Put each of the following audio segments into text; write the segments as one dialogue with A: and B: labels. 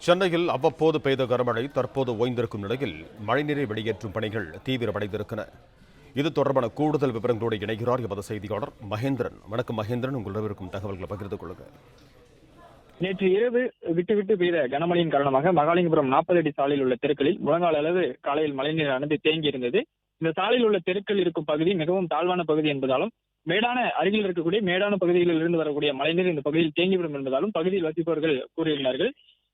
A: சென்னையில் அவ்வப்போது பெய்த கனமழை தற்போது ஓய்ந்திருக்கும் நிலையில் மழைநீரை வெளியேற்றும் பணிகள் தீவிரமடைந்திருக்கின்றன. இது தொடர்பான கூடுதல் விவரங்களோடு இணைகிறார் எமது செய்தியாளர் மகேந்திரன். வணக்கம் மகேந்திரன், உங்களிடம் இருக்கும் தகவல்களை பகிர்ந்து கொள்ளுங்கள்.
B: நேற்று இரவு விட்டு பெய்த கனமழையின் காரணமாக மகாலிங்கபுரம் 40 அடி சாலையில் உள்ள தெருக்களில் முழங்கால் அளவு காலையில் மழைநீர் அணைந்து தேங்கி இருந்தது. இந்த சாலையில் உள்ள தெருக்கள் இருக்கும் பகுதி மிகவும் தாழ்வான பகுதி என்பதாலும் அருகில் இருக்கக்கூடிய மேடான பகுதிகளில் இருந்து வரக்கூடிய மழைநீர் இந்த பகுதியில் தேங்கிவிடும் என்பதாலும் பகுதியில் வசிப்பவர்கள் கூறியுள்ளார்கள்.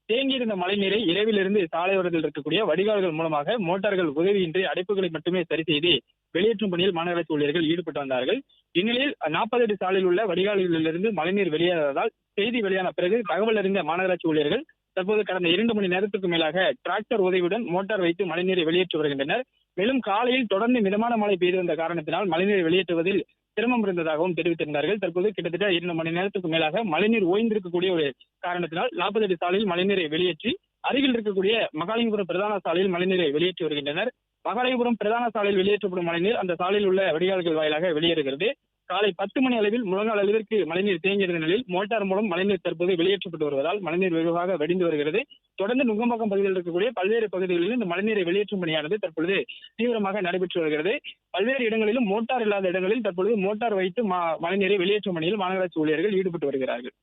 B: தேங்கியிருந்த மழைநீரை இரவிலிருந்து சாலையோரத்தில் இருக்கக்கூடிய வடிகால்கள் மூலமாக மோட்டார்கள் உதவியின்றி அடைப்புகளை மட்டுமே சரி செய்து வெளியேற்றும் பணியில் மாநகராட்சி ஊழியர்கள் ஈடுபட்டு வந்தார்கள். இந்நிலையில் 40 அடி சாலையில் உள்ள வடிகால்களிலிருந்து மழைநீர் வெளியேறாததால் செய்தி வெளியான பிறகு தகவல் அறிந்த மாநகராட்சி ஊழியர்கள் தற்போது கடந்த 2 மணி நேரத்துக்கு மேலாக டிராக்டர் உதவியுடன் மோட்டார் வைத்து மழைநீரை வெளியேற்றி வருகின்றனர். மேலும் காலையில் தொடர்ந்து மிதமான மழை பெய்து வந்த காரணத்தினால் மழைநீரை வெளியேற்றுவதில் சிரமம் இருந்ததாகவும் தெரிவித்திருந்தார்கள். தற்போது கிட்டத்தட்ட 2 மணி நேரத்துக்கு மேலாக மழைநீர் ஓய்ந்திருக்கக்கூடிய ஒரு காரணத்தினால் 40 அடி சாலையில் மழைநீரை வெளியேற்றி அருகில் இருக்கக்கூடிய மகாலிங்கபுரம் பிரதான சாலையில் மழைநீரை வெளியேற்றி வருகின்றனர். மகாலிங்கபுரம் பிரதான சாலையில் வெளியேற்றப்படும் மழைநீர் அந்த சாலையில் உள்ள வடிகால்கள் வாயிலாக வெளியேறுகிறது. காலை 10 மணி அளவில் முழங்கால் அளவிற்கு மழைநீர் தேங்கியிருந்த நிலையில் மோட்டார் மூலம் மழைநீர் தற்போது வெளியேற்றப்பட்டு வருவதால் மழைநீர் வெகுவாக வடிந்து வருகிறது. தொடர்ந்து நுங்கம்பாக்கம் பகுதியில் இருக்கக்கூடிய பல்வேறு பகுதிகளிலும் இந்த மழைநீரை வெளியேற்றும் பணியானது தற்பொழுது தீவிரமாக நடைபெற்று வருகிறது. பல்வேறு இடங்களிலும் மோட்டார் இல்லாத இடங்களில் தற்பொழுது மோட்டார் வைத்து மழைநீரை வெளியேற்றும் பணியில் மாநகராட்சி ஊழியர்கள் ஈடுபட்டு வருகிறார்கள்.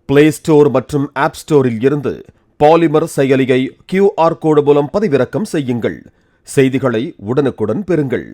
A: பிளே ஸ்டோர் மற்றும் ஆப் ஸ்டோரில் இருந்து பாலிமர் செயலியை QR கோடு மூலம் பதிவிறக்கம் செய்யுங்கள். செய்திகளை உடனுக்குடன் பெறுங்கள்.